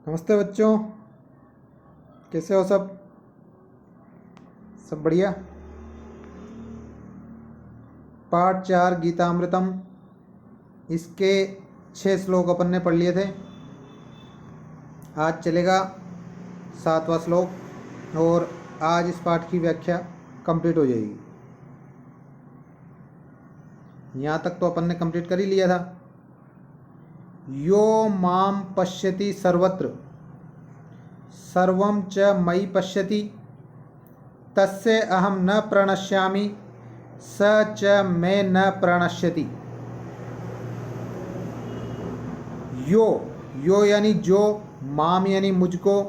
नमस्ते बच्चों, कैसे हो सब? सब बढ़िया। पाठ 4 गीतामृतम, इसके 6 श्लोक अपन ने पढ़ लिए थे। आज चलेगा 7वां श्लोक और आज इस पाठ की व्याख्या कंप्लीट हो जाएगी। यहाँ तक तो अपन ने कंप्लीट कर ही लिया था। यो माम पश्यति सर्वत्र सर्वं च मयि पश्यति तस्य अहम न प्रणश्यामि स च मे न प्रणश्यति। यो यानी जो, माम यानी मुझको,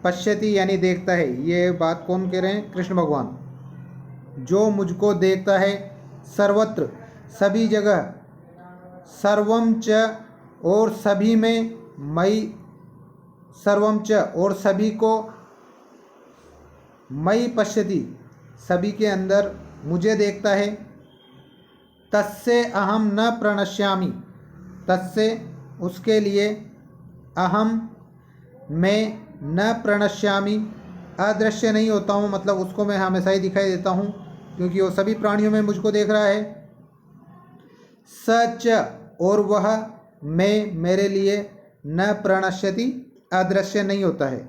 पश्यति यानी देखता है। ये बात कौन कह रहे हैं? कृष्ण भगवान। जो मुझको देखता है सर्वत्र सभी जगह, सर्वम च और सभी में, मई सर्वम च और सभी को, मई पश्यति सभी के अंदर मुझे देखता है। तस्से अहम न प्रणश्यामि, तस्से उसके लिए, अहम मैं, न प्रणश्यामि अदृश्य नहीं होता हूँ, मतलब उसको मैं हमेशा ही दिखाई देता हूँ क्योंकि वो सभी प्राणियों में मुझको देख रहा है। सच और वह, मैं मेरे लिए, न प्रणश्यति अदृश्य नहीं होता है।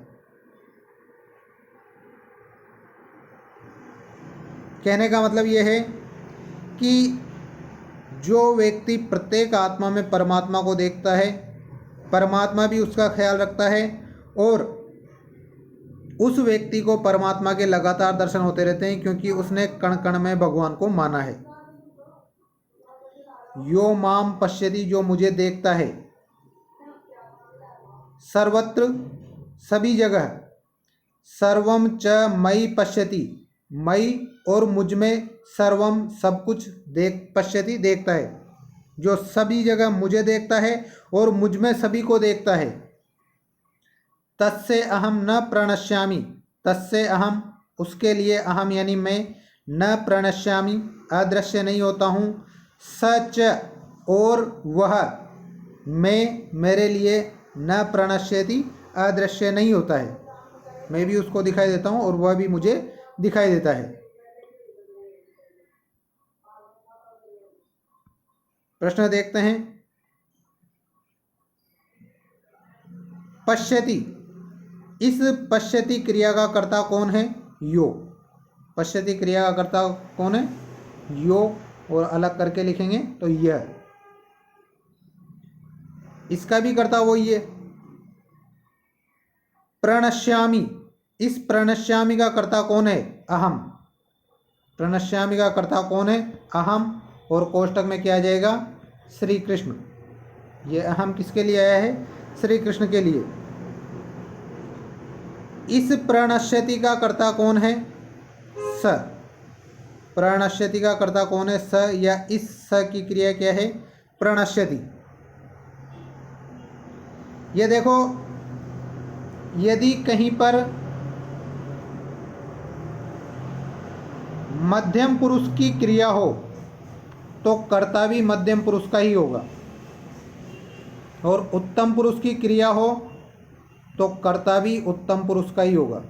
कहने का मतलब यह है कि जो व्यक्ति प्रत्येक आत्मा में परमात्मा को देखता है, परमात्मा भी उसका ख्याल रखता है और उस व्यक्ति को परमात्मा के लगातार दर्शन होते रहते हैं क्योंकि उसने कण कण में भगवान को माना है। यो माम पश्यति, जो मुझे देखता है, सर्वत्र सभी जगह, सर्वम च मयि पश्यति मयि और मुझ में, सर्वम सब कुछ पश्यति देखता है। जो सभी जगह मुझे देखता है और मुझ में सभी को देखता है। तस्से अहम न प्रणश्यामि, तस्से अहम उसके लिए, अहम यानी मैं, न प्रणश्यामि अदृश्य नहीं होता हूँ। सच और वह, मैं मेरे लिए, न प्रणश्यति अदृश्य नहीं होता है। मैं भी उसको दिखाई देता हूँ और वह भी मुझे दिखाई देता है। प्रश्न देखते हैं। पश्यति, इस पश्यति क्रिया का कर्ता कौन है? यो। पश्यति क्रिया का कर्ता कौन है? यो, और अलग करके लिखेंगे तो यह। इसका भी कर्ता वही है। प्रणश्यामि, इस प्रणश्यामि का कर्ता कौन है? अहम। प्रणश्यामि का कर्ता कौन है? अहम, और कोष्टक में क्या आ जाएगा? श्री कृष्ण। ये अहम किसके लिए आया है? श्री कृष्ण के लिए। इस प्रणश्यति का कर्ता कौन है? स। प्रणश्यति का कर्ता कौन है? स, या इस स की क्रिया क्या है? प्रणश्यति। ये देखो, यदि कहीं पर मध्यम पुरुष की क्रिया हो तो कर्ता भी मध्यम पुरुष का ही होगा, और उत्तम पुरुष की क्रिया हो तो कर्ता भी उत्तम पुरुष का ही होगा।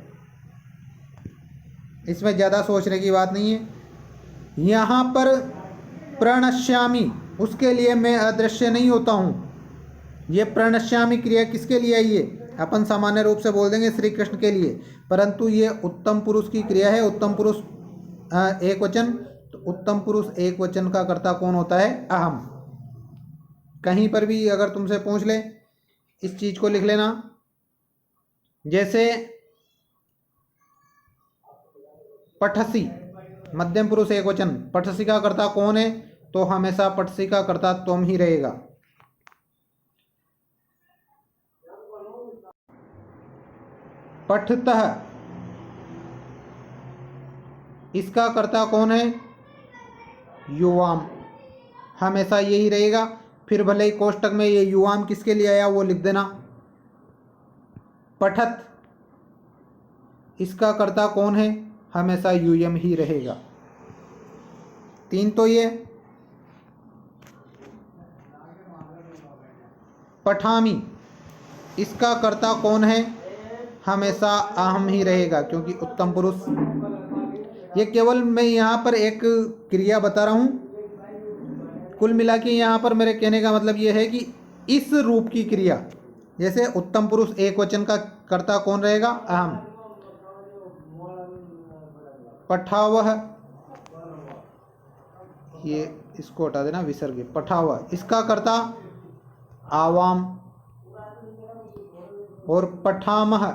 इसमें ज़्यादा सोचने की बात नहीं है। यहाँ पर प्रणश्यामि, उसके लिए मैं अदृश्य नहीं होता हूँ। ये प्रणश्यामि क्रिया किसके लिए आई है? अपन सामान्य रूप से बोल देंगे श्री कृष्ण के लिए, परंतु ये उत्तम पुरुष की क्रिया है। उत्तम पुरुष एक वचन, तो उत्तम पुरुष एक वचन का कर्ता कौन होता है? अहम। कहीं पर भी अगर तुमसे पूछ ले, इस चीज को लिख लेना। जैसे पठसी, मध्यम पुरुष एक वचन, पठसी का कर्ता कौन है? तो हमेशा पठसी का कर्ता तुम ही रहेगा। पठतः, इसका कर्ता कौन है? युवाम, हमेशा यही रहेगा। फिर भले ही कोष्टक में ये युवाम किसके लिए आया वो लिख देना। पठत, इसका कर्ता कौन है? हमेशा यूयम ही रहेगा। 3 तो ये। पठामी, इसका कर्ता कौन है? हमेशा अहम ही रहेगा, क्योंकि उत्तम पुरुष। ये केवल मैं यहाँ पर एक क्रिया बता रहा हूँ। कुल मिला के यहाँ पर मेरे कहने का मतलब ये है कि इस रूप की क्रिया, जैसे उत्तम पुरुष एक वचन का कर्ता कौन रहेगा? अहम। पठावह, ये इसको हटा देना, विसर्ग। पठावह, इसका कर्ता आवाम। और पठामह,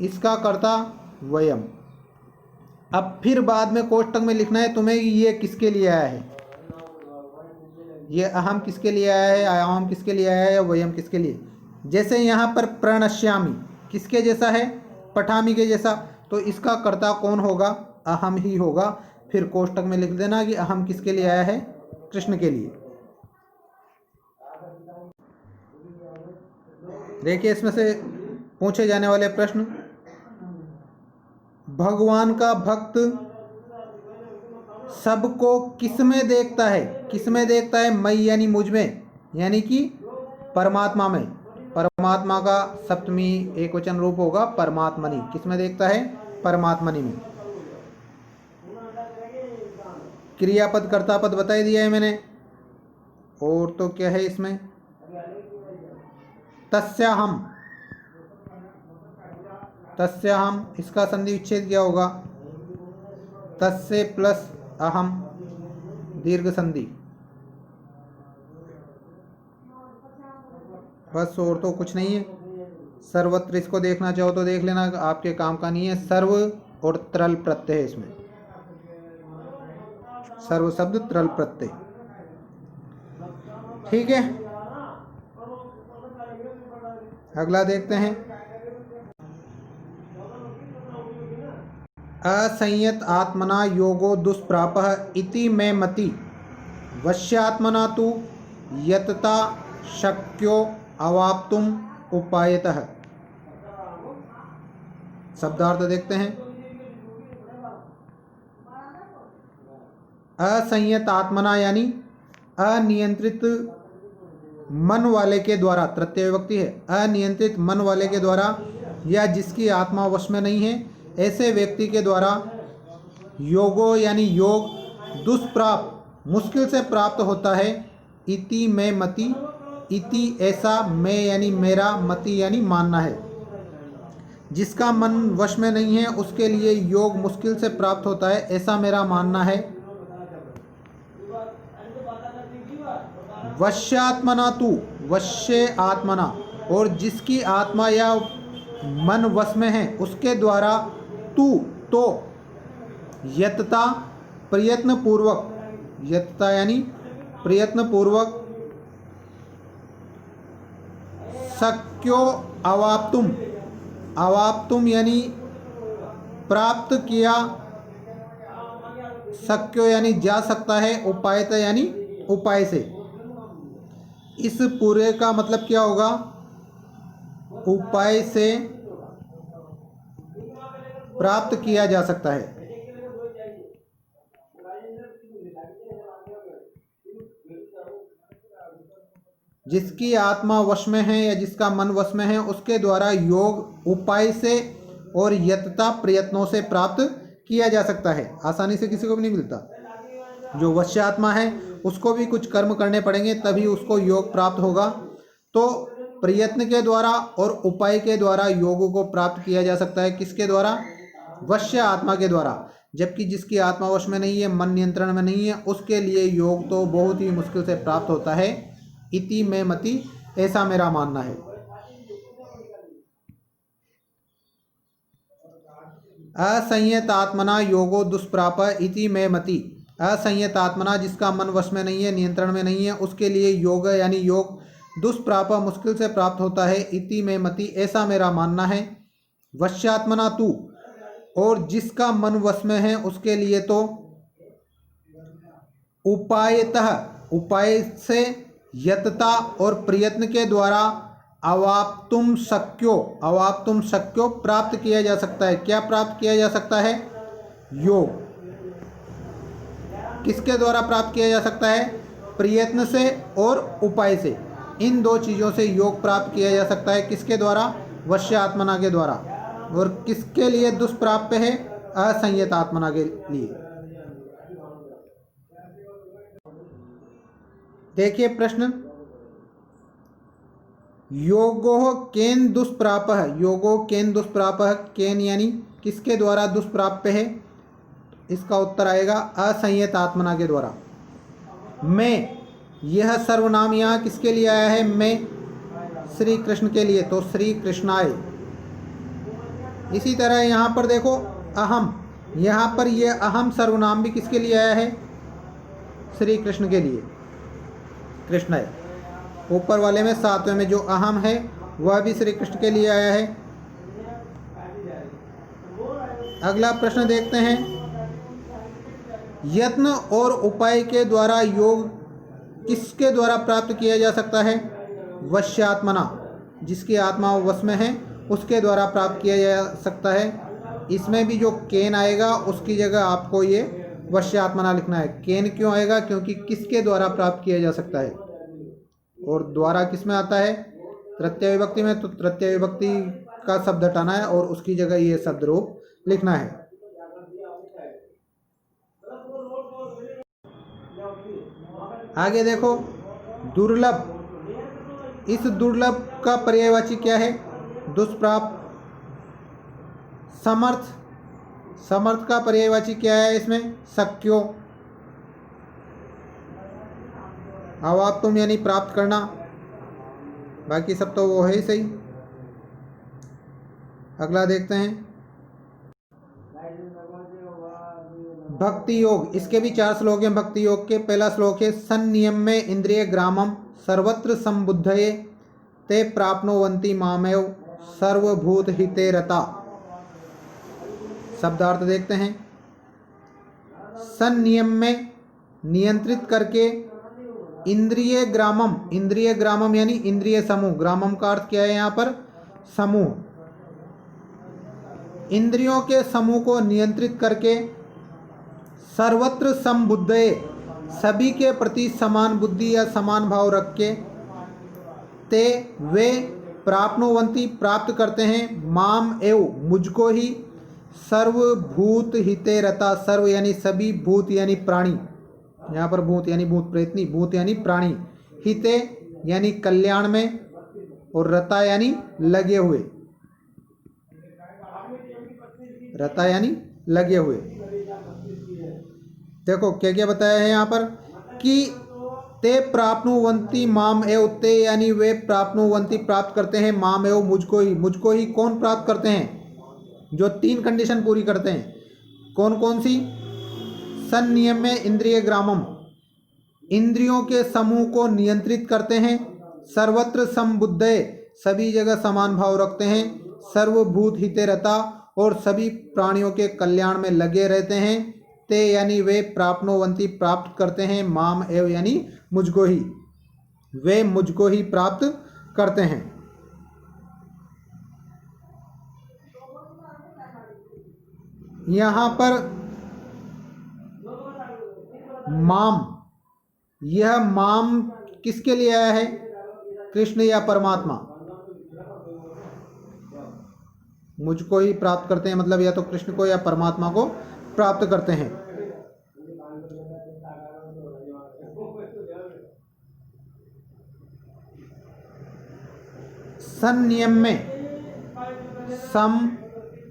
इसका कर्ता वयम। अब फिर बाद में कोष्टक में लिखना है तुम्हें ये किसके लिए आया है, ये अहम किसके लिए आया है, आयाम किसके लिए आया है, या वयम किसके लिए। जैसे यहाँ पर प्रणश्यामी किसके जैसा है? पठामी के जैसा। तो इसका कर्ता कौन होगा? अहम ही होगा। फिर कोष्टक में लिख देना कि अहम किसके लिए आया है? कृष्ण के लिए। देखिए इसमें से पूछे जाने वाले प्रश्न। भगवान का भक्त सबको किस में देखता है? किस में देखता है? मई यानी मुझ में, यानी कि परमात्मा में। परमात्मा का सप्तमी एकवचन रूप होगा परमात्मनि। किस में देखता है? परमात्मनि में। क्रियापद कर्तापद बता ही दिया है मैंने। और तो क्या है इसमें? तस्याहम, तस्याहम, इसका संधि विच्छेद क्या होगा? तस्य प्लस अहम, दीर्घ संधि। बस, और तो कुछ नहीं है। सर्वत्र इसको देखना चाहो तो देख लेना, आपके काम का नहीं है। सर्व और त्रल प्रत्यय है इसमें। सर्व शब्द, त्रल प्रत्यय। ठीक है, अगला देखते हैं। असंयत आत्मना योगो दुष्प्रापः इति मे मति, वश्यात्मना तु यतता शक्यो अवाप्तुम उपायतः। शब्दार्थ देखते हैं। असंयत आत्मना यानी अनियंत्रित मन वाले के द्वारा, तृतीय विभक्ति है, अनियंत्रित मन वाले के द्वारा या जिसकी आत्मा वश में नहीं है, ऐसे व्यक्ति के द्वारा योगो यानी योग दुष्प्राप्त मुश्किल से प्राप्त होता है। इति में मति, इति ऐसा, में यानी मेरा, मति यानी मानना है। जिसका मन वश में नहीं है उसके लिए योग मुश्किल से प्राप्त होता है, ऐसा मेरा मानना है। वश्यात्मना तु, वश्य आत्मना, और जिसकी आत्मा या मन वश में है उसके द्वारा, तू तो, यतता प्रयत्न पूर्वक, यतता यानी प्रयत्न पूर्वक, शक्यो अवाप्तुम, अवाप्तुम यानी प्राप्त किया, शक्यो यानी जा सकता है, उपायता यानी उपाय से। इस पूरे का मतलब क्या होगा? उपाय से प्राप्त किया जा सकता है। जिसकी आत्मा वश में है या जिसका मन वश में है उसके द्वारा योग उपाय से और यतता प्रयत्नों से प्राप्त किया जा सकता है। आसानी से किसी को भी नहीं मिलता। जो वश्य आत्मा है उसको भी कुछ कर्म करने पड़ेंगे तभी उसको योग प्राप्त होगा। तो प्रयत्न के द्वारा और उपाय के द्वारा योग को प्राप्त किया जा सकता है। किसके द्वारा? वश्य आत्मा के द्वारा। जबकि जिसकी आत्मा वश में नहीं है, मन नियंत्रण में नहीं है, उसके लिए योग तो बहुत ही मुश्किल से प्राप्त होता है। इति में मति, ऐसा मेरा मानना है। असंयत आत्मना योगो दुष्प्राप इति में मति, असंयत आत्मना जिसका मन वश में नहीं है, नियंत्रण में नहीं है, उसके लिए योग यानी योग दुष्प्राप मुश्किल से प्राप्त होता है। इति में मति, ऐसा मेरा मानना है। वश्यात्मना तू, और जिसका मन वश में है उसके लिए तो उपायतः, उपाय से, यतता और प्रयत्न के द्वारा अवाप्तुम शक्यो, अवाप्तुम शक्यो प्राप्त किया जा सकता है। क्या प्राप्त किया जा सकता है? योग। किसके द्वारा प्राप्त किया जा सकता है? प्रयत्न से और उपाय से। इन दो चीज़ों से योग प्राप्त किया जा सकता है। किसके द्वारा? वश्य आत्मना के द्वारा। और किसके लिए दुष्प्राप्य है? असंयत आत्मना के लिए। देखिए प्रश्न, योगो केन दुष्प्रापः, योगो केन दुष्प्रापः, केन यानी किसके द्वारा दुष्प्राप्य है? इसका उत्तर आएगा असंयत आत्मना के द्वारा। मैं, यह सर्वनाम यहाँ किसके लिए आया है? मैं श्री कृष्ण के लिए, तो श्री कृष्णाय। इसी तरह यहाँ पर देखो अहम, यहाँ पर यह अहम सर्वनाम भी किसके लिए आया है? श्री कृष्ण के लिए, कृष्णाय। ऊपर वाले में 7वें में जो अहम है वह भी श्री कृष्ण के लिए आया है। अगला प्रश्न देखते हैं, यत्न और उपाय के द्वारा योग किसके द्वारा प्राप्त किया जा सकता है? वश्यात्मना, जिसकी आत्मा वश में है उसके द्वारा प्राप्त किया जा सकता है। इसमें भी जो केन आएगा उसकी जगह आपको ये वश्यात्मना लिखना है। केन क्यों आएगा? क्योंकि किसके द्वारा प्राप्त किया जा सकता है। और द्वारा किस में आता है? तृतीय विभक्ति में, तो तृतीय विभक्ति का शब्द हटाना है और उसकी जगह ये शब्द रूप लिखना है। आगे देखो, दुर्लभ, इस दुर्लभ का पर्यायवाची क्या है? दुष्प्राप्य। समर्थ, समर्थ का पर्यायवाची क्या है इसमें? शक्यो। अवाप्तुम यानी प्राप्त करना, बाकी सब तो वो है ही सही। अगला देखते हैं, भक्ति योग, इसके भी 4 श्लोक हैं भक्ति योग के। पहला श्लोक है, संनियम में इंद्रिय ग्रामम सर्वत्र संबुद्धये ते प्राप्नुवन्ति मामेव सर्वभूत हिते रता। शब्दार्थ देखते हैं, संनियम में नियंत्रित करके, इंद्रिय ग्रामम, इंद्रिय ग्रामम यानी इंद्रिय समूह, ग्रामम का अर्थ क्या है यहाँ पर? समूह। इंद्रियों के समूह को नियंत्रित करके, सर्वत्र संबुद्धये, सभी के प्रति समान बुद्धि या समान भाव रख के, ते वे प्राप्नुवन्ति प्राप्त करते हैं, माम एव मुझको ही, सर्वभूत हिते रता, सर्व यानी सभी, भूत यानी प्राणी, यहाँ पर भूत यानी भूत प्रेत नहीं, भूत यानी प्राणी, हिते यानी कल्याण में, और रता यानी लगे हुए, रता यानी लगे हुए। देखो क्या क्या बताया है यहाँ पर कि ते प्राप्नुवन्ति माम एव, ते यानी वे प्राप्नुवन्ति प्राप्त करते हैं, माम एव मुझको ही, मुझको ही कौन प्राप्त करते हैं? जो 3 कंडीशन पूरी करते हैं। कौन कौन सी? संनियम में इंद्रिय ग्रामम, इंद्रियों के समूह को नियंत्रित करते हैं, सर्वत्र संबुद्धये, सभी जगह समान भाव रखते हैं, सर्वभूत हिते रता, और सभी प्राणियों के कल्याण में लगे रहते हैं, ते यानी वे प्राप्नुवन्ति प्राप्त करते हैं, माम एव यानी मुझको ही, वे मुझको ही प्राप्त करते हैं। यहाँ पर माम, यह माम किसके लिए आया है? कृष्ण या परमात्मा? मुझको ही प्राप्त करते हैं मतलब या तो कृष्ण को या परमात्मा को प्राप्त करते हैं। संनियम में सम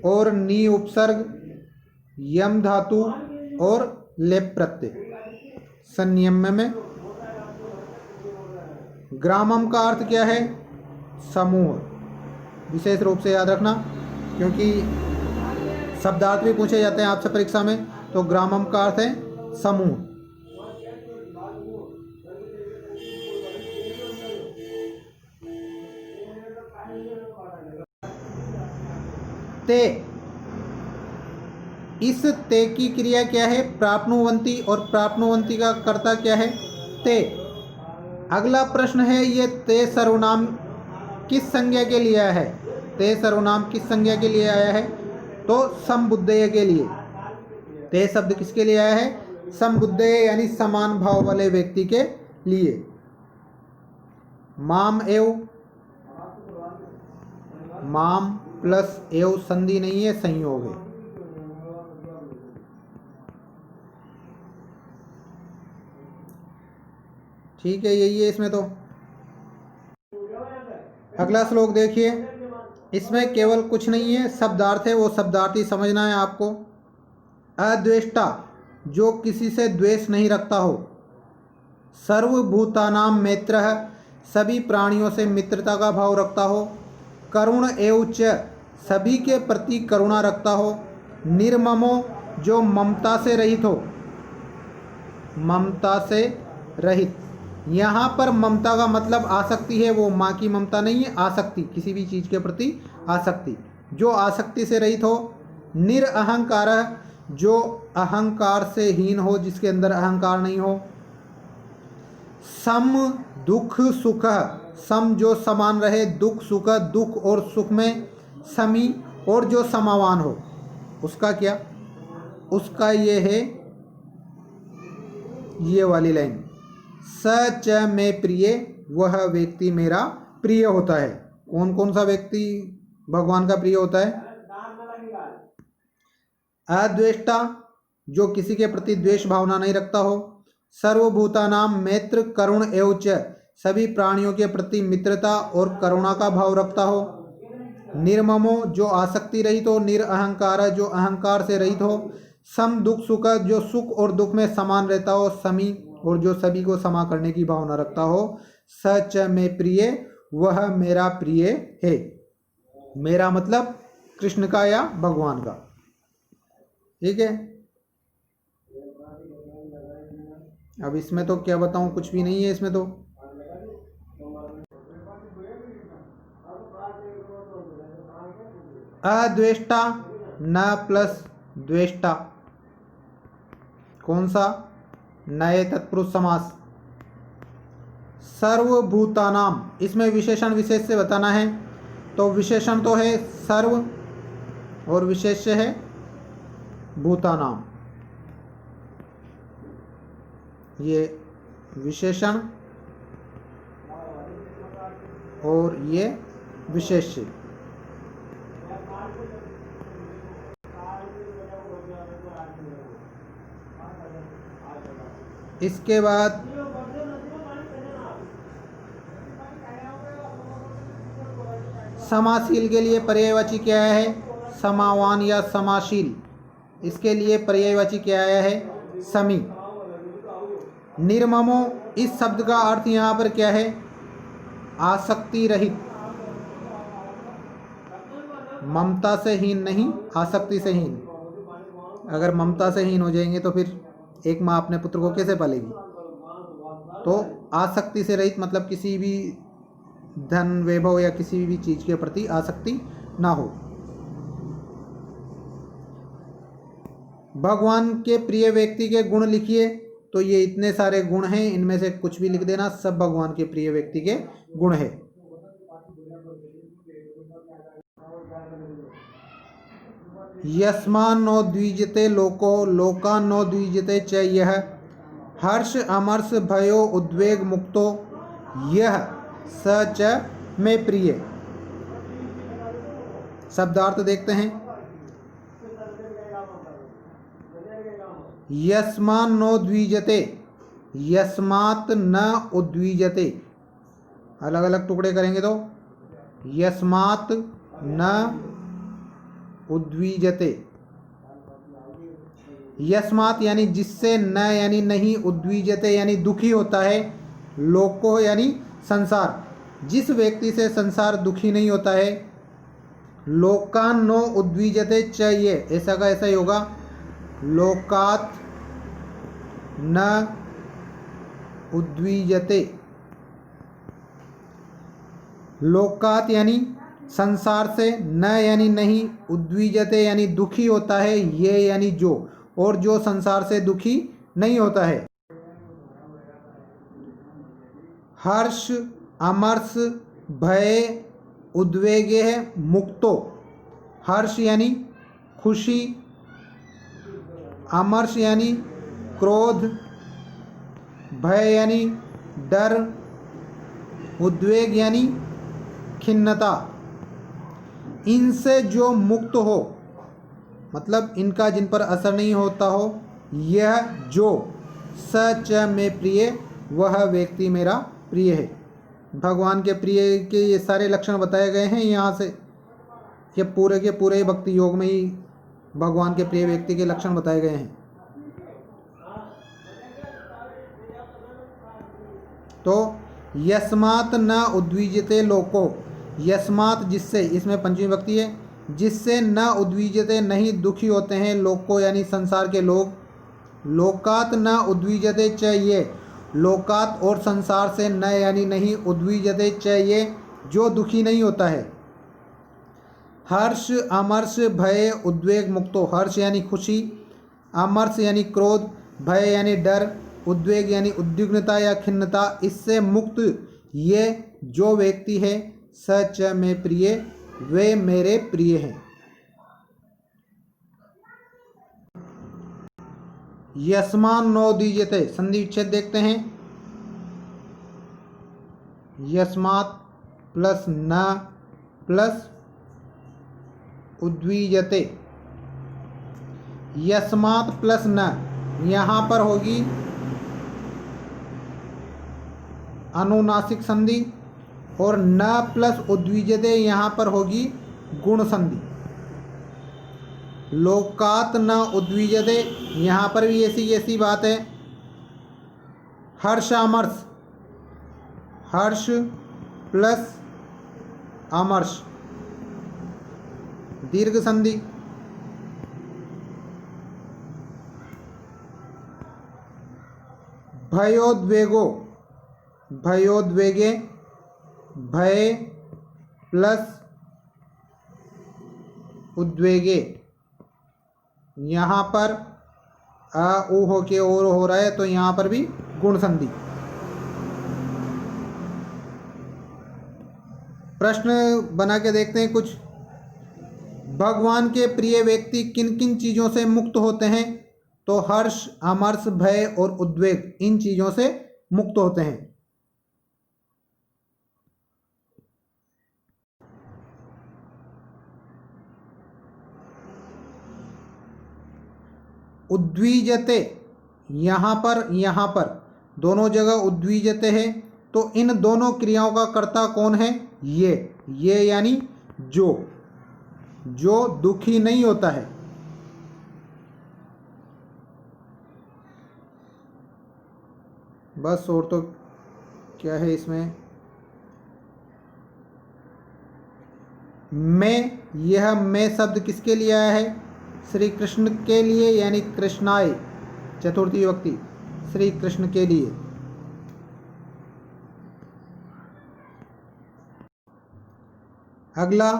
और नी उपसर्ग, यम धातु और लेप प्रत्यय। संनियम में ग्रामम का अर्थ क्या है? समूह। विशेष रूप से याद रखना, क्योंकि शब्दार्थ भी पूछे जाते हैं आपसे परीक्षा में, तो ग्रामम का अर्थ है समूह। ते, इस ते की क्रिया क्या है? प्राप्नुवन्ति, और प्राप्नुवन्ति का कर्ता क्या है? ते। अगला प्रश्न है, ये ते सर्वनाम किस संज्ञा के लिए आया है? ते सर्वनाम किस संज्ञा के लिए आया है? तो संबुद्धेय के लिए। ते शब्द किसके लिए आया है? संबुद्धेय यानी समान भाव वाले व्यक्ति के लिए। माम एव, माम प्लस एव संधि नहीं है, संयोग है। ठीक है, यही है इसमें। तो अगला श्लोक देखिए, इसमें केवल कुछ नहीं है, शब्दार्थ है, वो शब्दार्थ ही समझना है आपको। अद्वेष्टा, जो किसी से द्वेष नहीं रखता हो। सर्वभूतानां मैत्रः, सभी प्राणियों से मित्रता का भाव रखता हो। करुण एवं च, सभी के प्रति करुणा रखता हो। निर्ममो, जो ममता से रहित हो, ममता से रहित। यहाँ पर ममता का मतलब आसक्ति है, वो माँ की ममता नहीं है, आसक्ति, किसी भी चीज़ के प्रति आसक्ति, जो आसक्ति से रहित हो। निरअहंकार, जो अहंकार से हीन हो, जिसके अंदर अहंकार नहीं हो। सम दुख सुख, सम जो समान रहे, दुख सुख, दुख और सुख में समी, और जो समावान हो। उसका क्या, उसका ये है, ये वाली लाइन, सच में प्रिय, वह व्यक्ति मेरा प्रिय होता है। कौन कौन सा व्यक्ति भगवान का प्रिय होता है? अद्वेष्टा, जो किसी के प्रति द्वेष भावना नहीं रखता हो। सर्वभूतानां मैत्र करुण एवं च, सभी प्राणियों के प्रति मित्रता और करुणा का भाव रखता हो। निर्ममो, जो आसक्ति रहित हो। निरअहंकार, जो अहंकार से रहित हो। सम दुख सुख, जो सुख और दुख में समान रहता हो। समी, और जो सभी को समा करने की भावना रखता हो। सच में प्रिय, वह मेरा प्रिय है। मेरा मतलब कृष्ण का या भगवान का। ठीक है, अब इसमें तो क्या बताऊं, कुछ भी नहीं है इसमें तो। अद्वेष्टा, न प्लस द्वेष्टा, कौन सा? नए तत्पुरुष समास। सर्वभूतानाम, इसमें विशेषण विशेष से बताना है, तो विशेषण तो है सर्व और विशेष्य है भूतानाम। ये विशेषण और ये विशेष्य। इसके बाद समाशील के लिए पर्यायवाची क्या है? समावान या समाशील। इसके लिए पर्यायवाची क्या आया है? समी। निर्ममो, इस शब्द का अर्थ यहाँ पर क्या है? आसक्ति रहित। ममता से हीन नहीं, आसक्ति से हीन। अगर ममता से हीन हो जाएंगे तो फिर एक माँ अपने पुत्र को कैसे पालेगी? तो आसक्ति से रहित मतलब किसी भी धन वैभव या किसी भी चीज के प्रति आसक्ति ना हो। भगवान के प्रिय व्यक्ति के गुण लिखिए, तो ये इतने सारे गुण हैं, इनमें से कुछ भी लिख देना, सब भगवान के प्रिय व्यक्ति के गुण है। यस्मान्नो द्विजते लोको लोकान्नो द्विजते च यह, हर्ष अमर्ष भयो उद्वेग मुक्तो यह स च में प्रिय। शब्दार्थ देखते हैं। यस्मान्नो द्विजते, यस्मात् न उद्विजते, अलग अलग टुकड़े करेंगे तो यस्मात् न उद्विजते। यस्मात् यानी जिससे, न यानी नहीं, उद्विजते यानी दुखी होता है, लोको यानी संसार, जिस व्यक्ति से संसार दुखी नहीं होता है। लोकान नो उद्विजते च, ये ऐसा का ऐसा ही होगा। लोकात न उद्विजते। लोकात यानी संसार से, न यानी नहीं, उद्विजते यानी दुखी होता है, ये यानी जो, और जो संसार से दुखी नहीं होता है। हर्ष अमर्ष भय उद्वेग है मुक्तो। हर्ष यानी खुशी, अमर्ष यानी क्रोध, भय यानी डर, उद्वेग यानी खिन्नता, इनसे जो मुक्त हो, मतलब इनका जिन पर असर नहीं होता हो, यह जो सच में प्रिय, वह व्यक्ति मेरा प्रिय है। भगवान के प्रिय के ये सारे लक्षण बताए गए हैं यहाँ से, ये पूरे के पूरे भक्ति योग में ही भगवान के प्रिय व्यक्ति के लक्षण बताए गए हैं। तो यस्मात् न उद्विजते लोको, यस्मात् जिससे, इसमें पंचमी विभक्ति है, जिससे न उद्विजते नहीं दुखी होते हैं, लोको यानी संसार के लोग, लोकात न उद्विजते च ये, लोकात और संसार से न यानी नहीं, उद्विजते च ये जो दुखी नहीं होता है। हर्ष अमर्ष भय उद्वेग मुक्तो, हर्ष यानी खुशी, अमर्ष यानी क्रोध, भय यानी डर, उद्वेग यानी उद्विग्नता या खिन्नता, इससे मुक्त ये जो व्यक्ति है, सच में प्रिय, वे मेरे प्रिय हैं। यस्मान नोदीजते, संधि विच्छेद देखते हैं। यस्मात् प्लस न प्लस उद्विजते, यस्मात् प्लस न, यहाँ पर होगी अनुनासिक संधि, और न प्लस उद्विजते यहाँ पर होगी गुण संधि। लोकात न उद्विजते, यहाँ पर भी ऐसी बात है। हर्ष अमर्ष, हर्ष प्लस अमर्ष दीर्घ संधि। भयोद्वेगो, भयोद्वेगे, भय प्लस उद्वेगे, यहाँ पर अ उ हो के और हो रहा है, तो यहाँ पर भी गुण संधि। प्रश्न बना के देखते हैं कुछ। भगवान के प्रिय व्यक्ति किन किन चीज़ों से मुक्त होते हैं? तो हर्ष अमर्ष भय और उद्वेग, इन चीज़ों से मुक्त होते हैं। उद्विजते, यहाँ पर दोनों जगह उद्विजते है, तो इन दोनों क्रियाओं का कर्ता कौन है? ये यानी जो दुखी नहीं होता है। बस, और तो क्या है इसमें। मैं, यह मैं शब्द किसके लिए आया है? श्री कृष्ण के लिए, यानी कृष्णाय, चतुर्थी विभक्ति, श्री कृष्ण के लिए। अगला,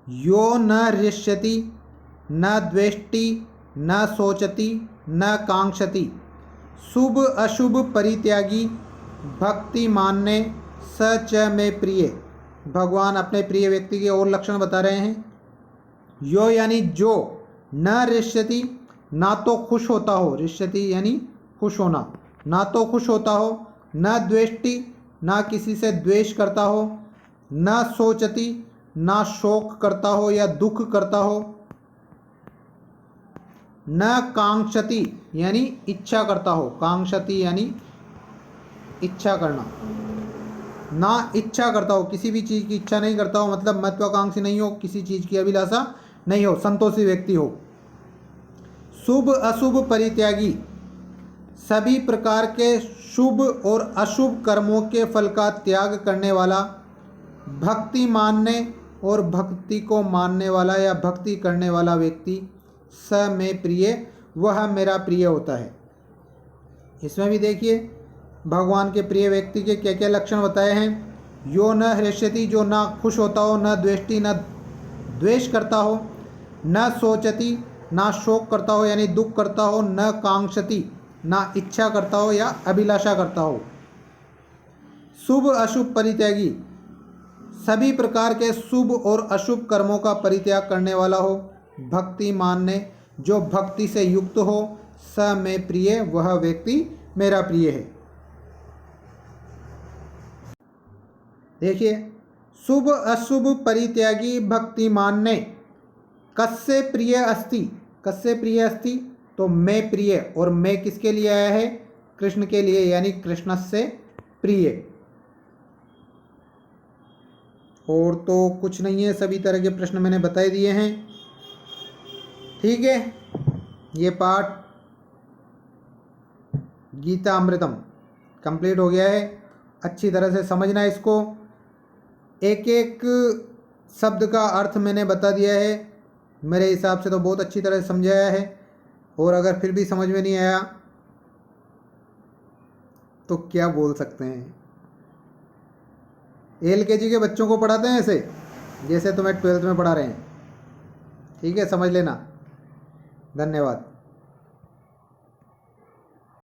यो न हृष्यति न द्वेष्टि न शोचति न कांक्षति, शुभ अशुभ परित्यागी, भक्ति मानने, सच में प्रिय। भगवान अपने प्रिय व्यक्ति के और लक्षण बता रहे हैं। यो यानी जो, न हृष्यति, ना तो खुश होता हो, हृष्यति यानी खुश होना, ना तो खुश होता हो, न द्वेष्टि, ना किसी से द्वेष करता हो, न शोचति, ना शोक करता हो या दुख करता हो, न कांक्षति यानी इच्छा करता हो, कांक्षति यानी इच्छा करना, ना इच्छा करता हो, किसी भी चीज़ की इच्छा नहीं करता हो, मतलब महत्वाकांक्षी नहीं हो, किसी चीज़ की अभिलाषा नहीं हो, संतोषी व्यक्ति हो। शुभ अशुभ परित्यागी, सभी प्रकार के शुभ और अशुभ कर्मों के फल का त्याग करने वाला, भक्ति मानने और भक्ति को मानने वाला या भक्ति करने वाला व्यक्ति, स में प्रिय, वह मेरा प्रिय होता है। इसमें भी देखिए भगवान के प्रिय व्यक्ति के क्या क्या लक्षण बताए हैं। यो न हृष्यति, जो ना खुश होता हो, न द्वेष्टि, न द्वेष करता हो, न शोचति, ना शोक करता हो यानी दुख करता हो, न कांक्षति, ना इच्छा करता हो या अभिलाषा करता हो। शुभ अशुभ परित्यागी, सभी प्रकार के शुभ और अशुभ कर्मों का परित्याग करने वाला हो, भक्ति मानने, जो भक्ति से युक्त हो, स में प्रिय, वह व्यक्ति मेरा प्रिय है। देखिए, शुभ अशुभ परित्यागी भक्तिमान ने कस्य प्रिय अस्ति, कस्य प्रिय अस्ति, तो मैं प्रिय, और मैं किसके लिए आया है, कृष्ण के लिए, यानी कृष्णस्य प्रिय। और तो कुछ नहीं है, सभी तरह के प्रश्न मैंने बता दिए हैं। ठीक है, ये पाठ गीता अमृतम कंप्लीट हो गया है। अच्छी तरह से समझना इसको, एक एक शब्द का अर्थ मैंने बता दिया है। मेरे हिसाब से तो बहुत अच्छी तरह से समझाया है, और अगर फिर भी समझ में नहीं आया तो क्या बोल सकते हैं। LKG के बच्चों को पढ़ाते हैं ऐसे, जैसे तुम्हें 12th में पढ़ा रहे हैं। ठीक है, समझ लेना। धन्यवाद।